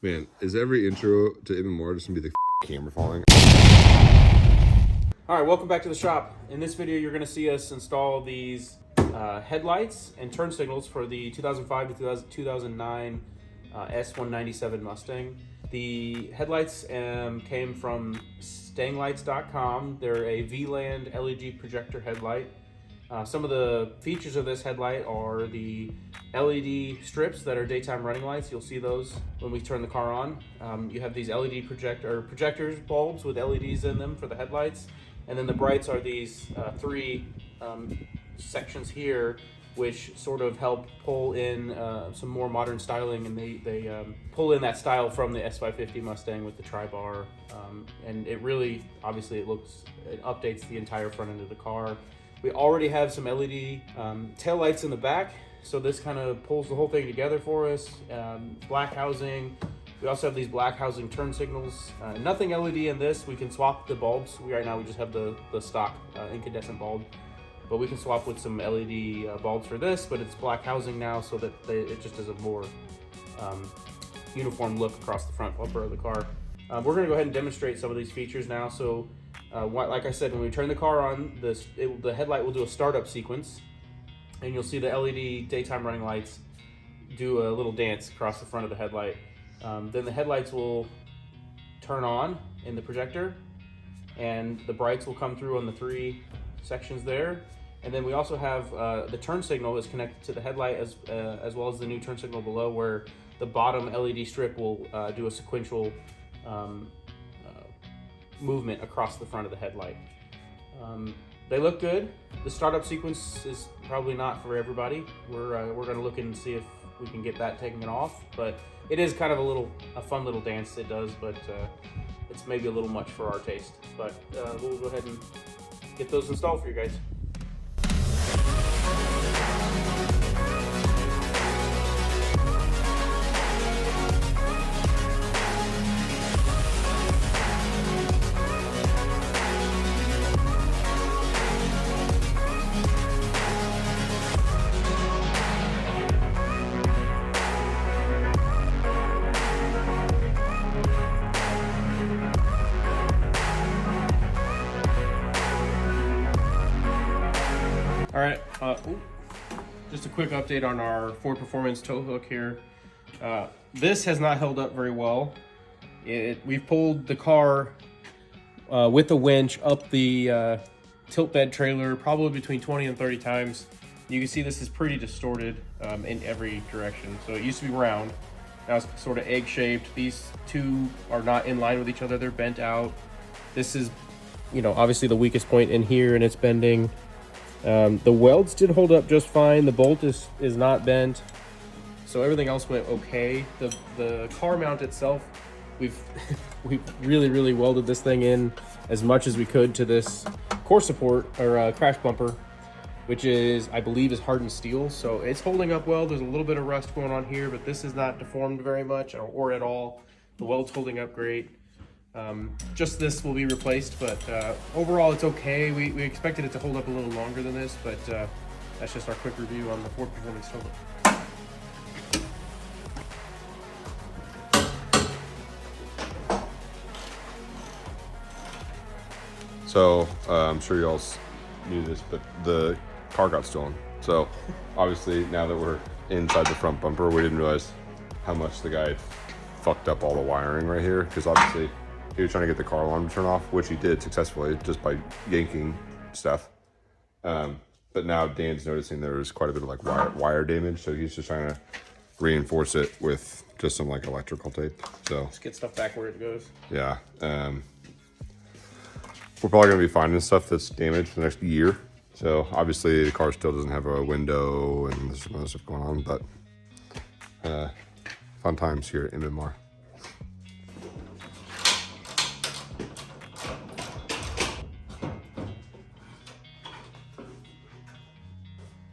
Man, is every intro to even more just gonna be the camera falling? All right, welcome back to the shop. In this video, you're gonna see us install these headlights and turn signals for the 2005 to 2009 S197 Mustang. The headlights came from stanglights.com. They're a VLAND LED projector headlight. Some of the features of this headlight are the LED strips that are daytime running lights. You'll see those when we turn the car on. You have these LED projectors bulbs with LEDs in them for the headlights. And then the brights are these three sections here, which sort of help pull in some more modern styling, and they pull in that style from the S550 Mustang with the tri-bar. And it really, obviously it updates the entire front end of the car. We already have some LED tail lights in the back, so this kind of pulls the whole thing together for us. Black housing. We also have these black housing turn signals. Nothing LED in this. We can swap the bulbs. Right now we just have the stock incandescent bulb, but we can swap with some LED bulbs for this, but it's black housing now, so that it just has a more uniform look across the front bumper of the car. We're gonna go ahead and demonstrate some of these features now. So like I said, when we turn the car on, the headlight will do a startup sequence, and you'll see the LED daytime running lights do a little dance across the front of the headlight. Then the headlights will turn on in the projector, and the brights will come through on the three sections there. And then we also have the turn signal is connected to the headlight as well as the new turn signal below, where the bottom LED strip will do a sequential movement across the front of the headlight. They look good. The startup sequence is probably not for everybody. We're going to look and see if we can get that taken off, but it is kind of a fun little dance it does, but it's maybe a little much for our taste. But we'll go ahead and get those installed for you guys. All right, just a quick update on our Ford Performance tow hook here. This has not held up very well. We've pulled the car with a winch up the tilt bed trailer probably between 20 and 30 times. You can see this is pretty distorted in every direction. So it used to be round, now it's sort of egg-shaped. These two are not in line with each other, they're bent out. This is, obviously the weakest point in here, and it's bending. The welds did hold up just fine. The bolt is not bent, so everything else went okay. The car mount itself, we've really welded this thing in as much as we could to this core support or crash bumper, which is, I believe, is hardened steel, so it's holding up well. There's a little bit of rust going on here, but this is not deformed very much or at all. The weld's holding up great. Just this will be replaced, but overall it's okay. We expected it to hold up a little longer than this, but that's just our quick review on the Ford Performance tow hook. So I'm sure y'all knew this, but the car got stolen. So obviously now that we're inside the front bumper, we didn't realize how much the guy fucked up all the wiring right here, because obviously he was trying to get the car alarm to turn off, which he did successfully just by yanking stuff. But now Dan's noticing there's quite a bit of wire damage, so he's just trying to reinforce it with just some electrical tape. So Let's get stuff back where it goes. yeah, we're probably gonna be finding stuff that's damaged the next year. So obviously the car still doesn't have a window and there's some other stuff going on, but fun times here at MMR.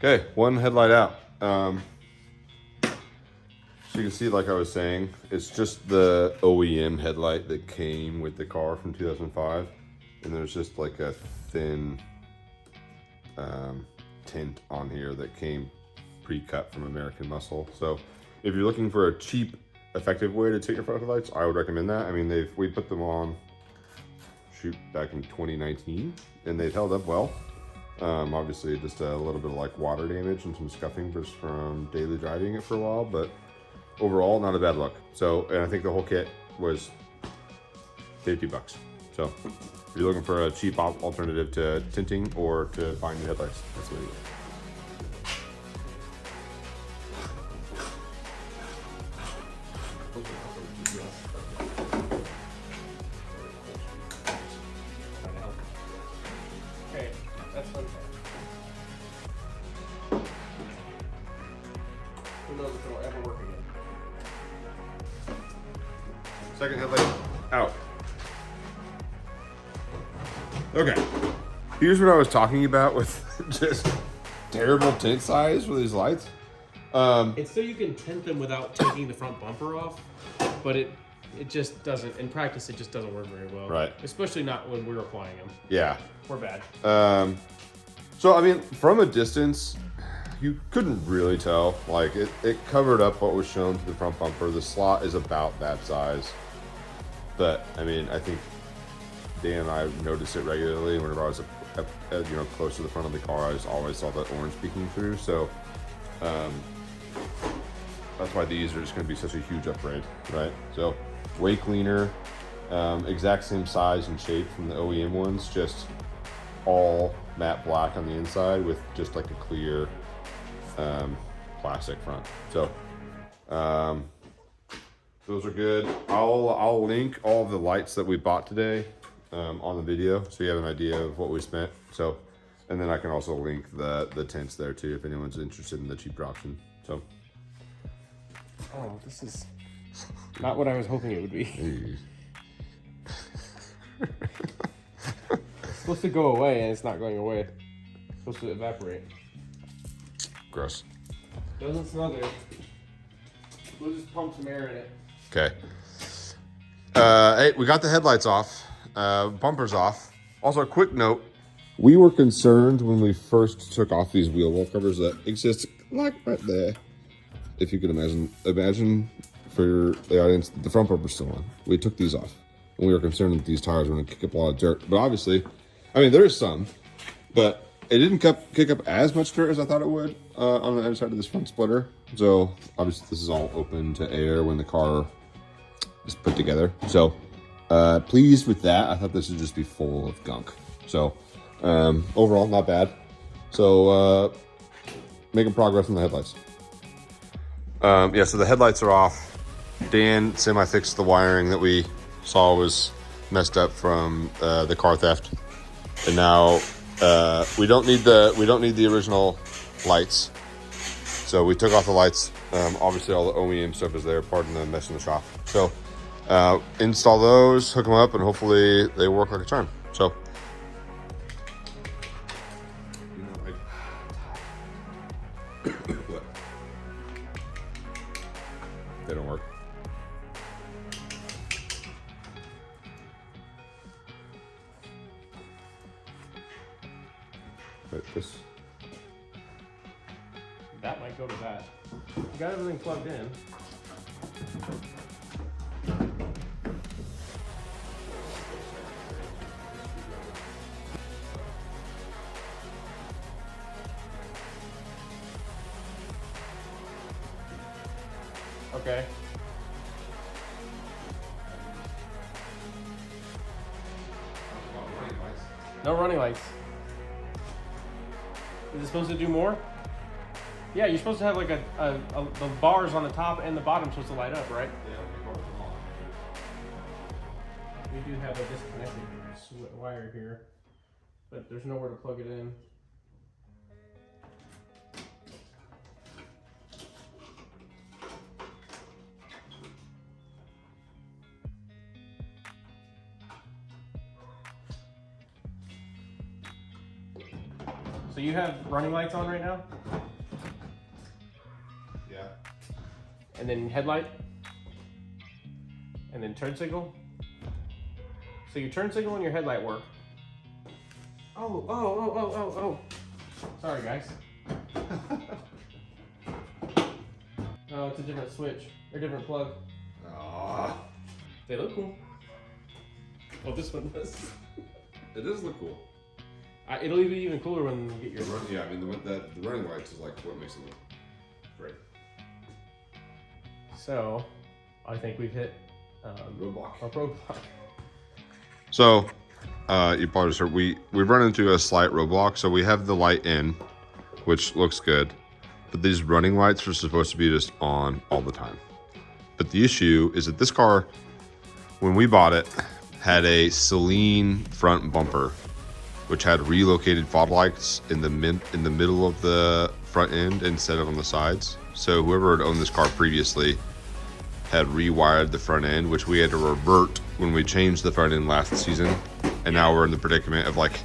Okay, one headlight out. So you can see, like I was saying, it's just the OEM headlight that came with the car from 2005. And there's just a thin tint on here that came pre-cut from American Muscle. So if you're looking for a cheap effective way to take your front headlights, I would recommend that. I mean, we put them on, shoot, back in 2019, and they've held up well. Obviously, just a little bit of like water damage and some scuffing just from daily driving it for a while, but overall, not a bad look. So, and I think the whole kit was $50. So, if you're looking for a cheap alternative to tinting or to buying new headlights, that's what you do. Okay, that's fun. Who knows if it'll ever work again. Second headlight out. Okay, here's what I was talking about with just terrible tint size for these lights. It's so you can tint them without taking the front bumper off, but it just doesn't, in practice, it just doesn't work very well. Right. Especially not when we're applying them. Yeah. We're bad. So, I mean, from a distance, you couldn't really tell. Like, it covered up what was shown to the front bumper. The slot is about that size. But, I mean, I think Dan and I noticed it regularly whenever I was close to the front of the car. I just always saw that orange peeking through. So, that's why these are just going to be such a huge upgrade, right? So, way cleaner, exact same size and shape from the OEM ones, just all matte black on the inside with just like a clear plastic front. So, those are good. I'll link all the lights that we bought today on the video, so you have an idea of what we spent. So, and then I can also link the tints there too if anyone's interested in the cheaper option. So, Oh, this is not what I was hoping it would be. It's supposed to go away, and it's not going away. It's supposed to evaporate. Gross. Doesn't smell good. We'll just pump some air in it. Okay. Hey, we got the headlights off, bumpers off. Also, a quick note. We were concerned when we first took off these wheel well covers that exist like right there. If you can imagine for the audience, the front bumper's still on. We took these off, and we were concerned that these tires were going to kick up a lot of dirt. But obviously, I mean, there is some, but it didn't kick up as much dirt as I thought it would on the other side of this front splitter. So obviously, this is all open to air when the car is put together. So pleased with that. I thought this would just be full of gunk. So overall, not bad. So making progress on the headlights. Yeah, so the headlights are off. Dan semi-fixed the wiring that we saw was messed up from the car theft, and now we don't need the original lights. So we took off the lights. Obviously, all the OEM stuff is there. Pardon the mess in the shop. So install those, hook them up, and hopefully they work like a charm. So. What? They don't work. Wait, this. That might go to that. You got everything plugged in. Okay. No running lights. Is it supposed to do more? Yeah, you're supposed to have like the bars on the top and the bottom supposed to light up, right? We do have a disconnected wire here, but there's nowhere to plug it in. So you have running lights on right now? Yeah. And then headlight? And then turn signal? So your turn signal and your headlight work. Oh. Sorry, guys. Oh, it's a different switch, or different plug. They look cool. Oh, this one does. It does look cool. It'll be even cooler when you get your... Yeah, I mean, the running lights is like what makes it look great. So, I think we've hit Roadblock. our roadblock. So, you probably just heard, we've run into a slight roadblock. So we have the light in, which looks good. But these running lights are supposed to be just on all the time. But the issue is that this car, when we bought it, had a Celine front bumper, which had relocated fog lights in the middle of the front end instead of on the sides. So whoever had owned this car previously had rewired the front end, which we had to revert when we changed the front end last season. And now we're in the predicament of like,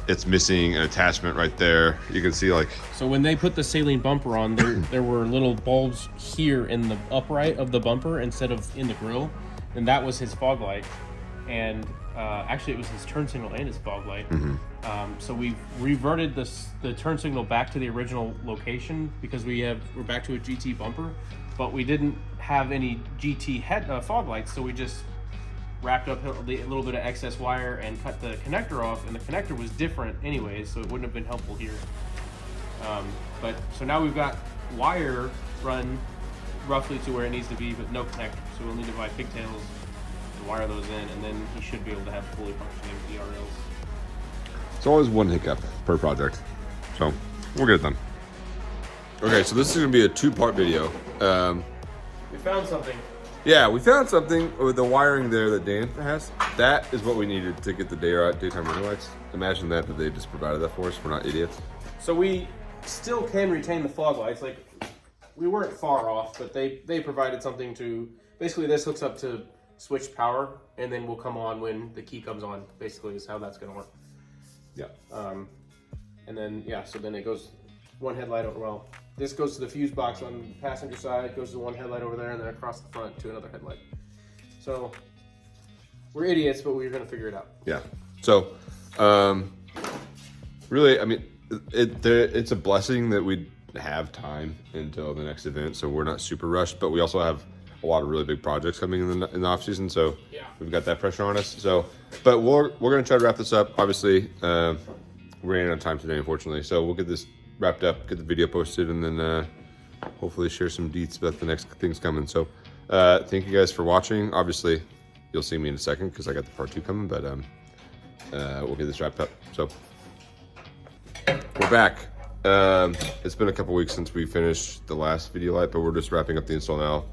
it's missing an attachment right there. You can see like... So when they put the Celine bumper on, there were little bulbs here in the upright of the bumper instead of in the grill. And that was his fog light. And actually it was his turn signal and his fog light. So we've reverted the turn signal back to the original location because we're back to a GT bumper, but we didn't have any GT fog lights, so we just wrapped up a little bit of excess wire and cut the connector off, and the connector was different anyways, so it wouldn't have been helpful here. But so now we've got wire run roughly to where it needs to be, but no connector. So we'll need to buy pigtails and wire those in, and then he should be able to have fully functioning ERLs. It's always one hiccup per project, so we'll get it done. Okay, so this is gonna be a two-part video. We found something. Yeah, we found something with the wiring there that Dan has. That is what we needed to get the daytime running lights. Imagine that they just provided that for us. We're not idiots. So we still can retain the fog lights. Like, we weren't far off, but they provided something to, basically this hooks up to switch power, and then will come on when the key comes on, basically is how that's gonna work. Yeah. And then, yeah, so then it goes one headlight over, well, this goes to the fuse box on the passenger side, goes to one headlight over there, and then across the front to another headlight. So, we're idiots, but we're gonna figure it out. Yeah. So, really, I mean, it's a blessing that we have time until the next event, so we're not super rushed, but we also have a lot of really big projects coming in the off season, so yeah, we've got that pressure on us. So, but we're gonna try to wrap this up. Obviously, we're running out of time today, unfortunately. So we'll get this wrapped up, get the video posted, and then hopefully share some deets about the next things coming. So, thank you guys for watching. Obviously, you'll see me in a second because I got the part 2 coming, but we'll get this wrapped up. So, we're back. It's been a couple weeks since we finished the last video light, but we're just wrapping up the install now.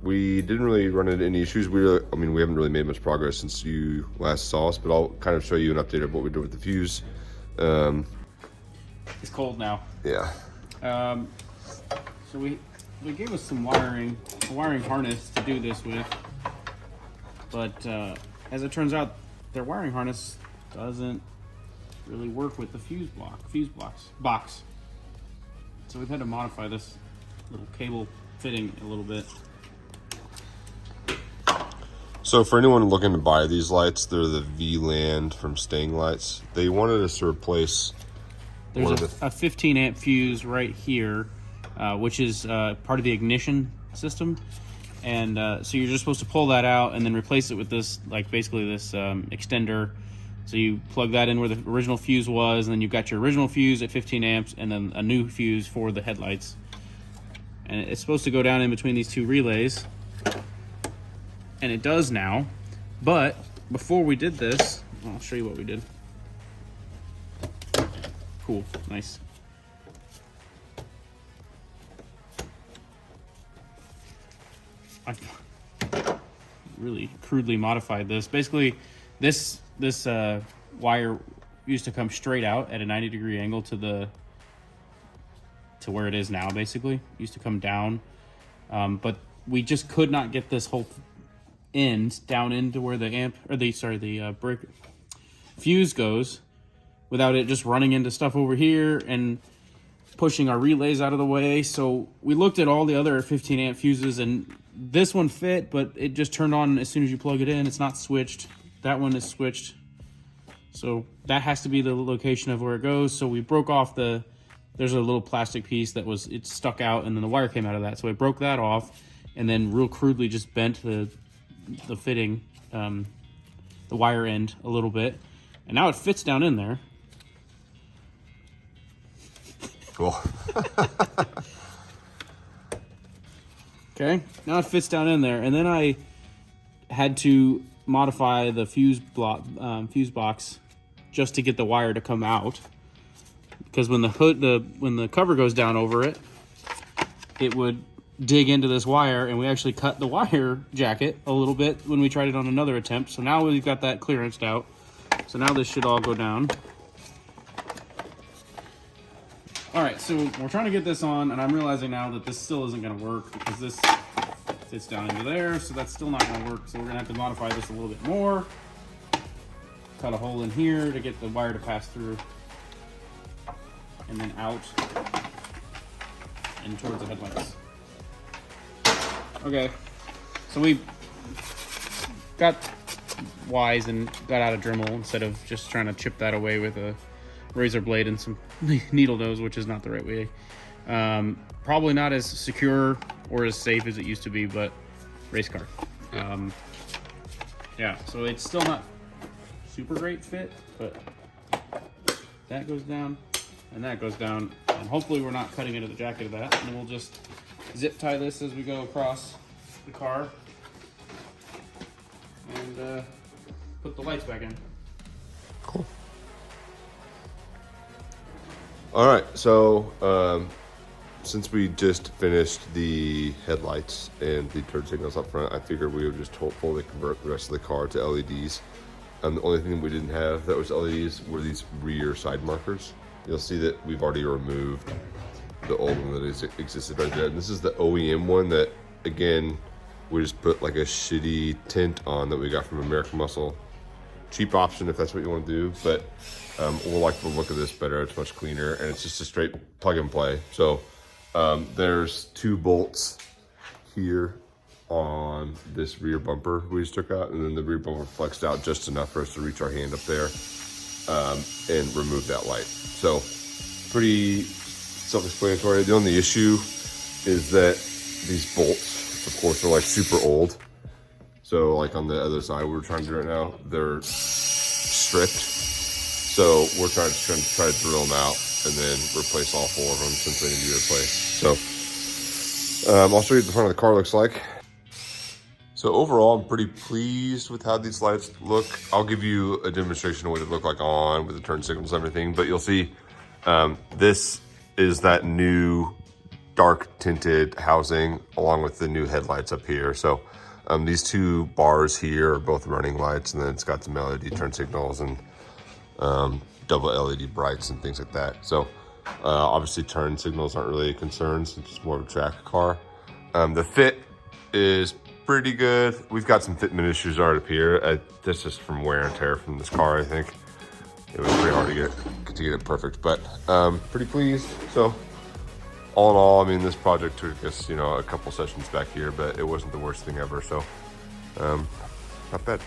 We didn't really run into any issues. We haven't really made much progress since you last saw us, but I'll kind of show you an update of what we did with the fuse. It's cold now. Yeah. So they gave us some wiring, a wiring harness to do this with, but as it turns out, their wiring harness doesn't really work with the fuse box. So we've had to modify this little cable fitting a little bit. So for anyone looking to buy these lights, they're the VLAND from Staying Lights. They wanted us to replace. There's a 15 amp fuse right here, which is part of the ignition system. And so you're just supposed to pull that out and then replace it with this, like basically this extender. So you plug that in where the original fuse was, and then you've got your original fuse at 15 amps and then a new fuse for the headlights. And it's supposed to go down in between these two relays. And it does now. But before we did this, I'll show you what we did. Cool, nice. I really crudely modified this. Basically, this wire used to come straight out at a 90-degree angle to where it is now. Basically, used to come down, but we just could not get this whole end down into where the brick fuse goes without it just running into stuff over here and pushing our relays out of the way. So we looked at all the other 15 amp fuses, and this one fit, but it just turned on as soon as you plug it in. It's not switched. That one is switched. So that has to be the location of where it goes. So we broke off there's a little plastic piece that it stuck out, and then the wire came out of that. So I broke that off, and then real crudely just bent the fitting, the wire end a little bit, and now it fits down in there. Cool. Okay, now it fits down in there, and then I had to modify the fuse box just to get the wire to come out, because when the cover goes down over it, it would dig into this wire, and we actually cut the wire jacket a little bit when we tried it on another attempt. So now we've got that clearanced out. So now this should all go down. All right, so we're trying to get this on, and I'm realizing now that this still isn't going to work because this fits down into there, so that's still not going to work. So we're going to have to modify this a little bit more. Cut a hole in here to get the wire to pass through, and then out and towards the headlights. Okay, so we got wise and got out a Dremel instead of just trying to chip that away with a razor blade and some needle nose, which is not the right way. Probably not as secure or as safe as it used to be, but race car. Yeah, so it's still not super great fit, but that goes down and that goes down, and hopefully we're not cutting into the jacket of that, and then we'll just zip tie this as we go across the car and put the lights back in. Cool. All right, so since we just finished the headlights and the turn signals up front, I figured we would just fully convert the rest of the car to LEDs. The only thing we didn't have that was LEDs were these rear side markers. You'll see that we've already removed the old one that existed right there. And this is the OEM one that, again, we just put like a shitty tint on that we got from American Muscle. Cheap option if that's what you want to do, but we'll like the look of this better. It's much cleaner, and it's just a straight plug and play. So there's 2 bolts here on this rear bumper we just took out, and then the rear bumper flexed out just enough for us to reach our hand up there and remove that light. So pretty self-explanatory. The only issue is that these bolts, of course, are like super old. So like on the other side we're trying to do right now, they're stripped. So we're trying to drill them out and then replace all 4 of them since they need to be replaced. So I'll show you what the front of the car looks like. So overall, I'm pretty pleased with how these lights look. I'll give you a demonstration of what it look like on with the turn signals and everything, but you'll see this is that new dark tinted housing along with the new headlights up here. So these 2 bars here are both running lights, and then it's got some LED turn signals and double LED brights and things like that. So obviously turn signals aren't really a concern since it's more of a track car. The fit is pretty good. We've got some fitment issues right up here. That's just from wear and tear from this car, I think. It was pretty hard to get it perfect, but pretty pleased. So all in all, I mean, this project took us, a couple sessions back here, but it wasn't the worst thing ever. So not bad.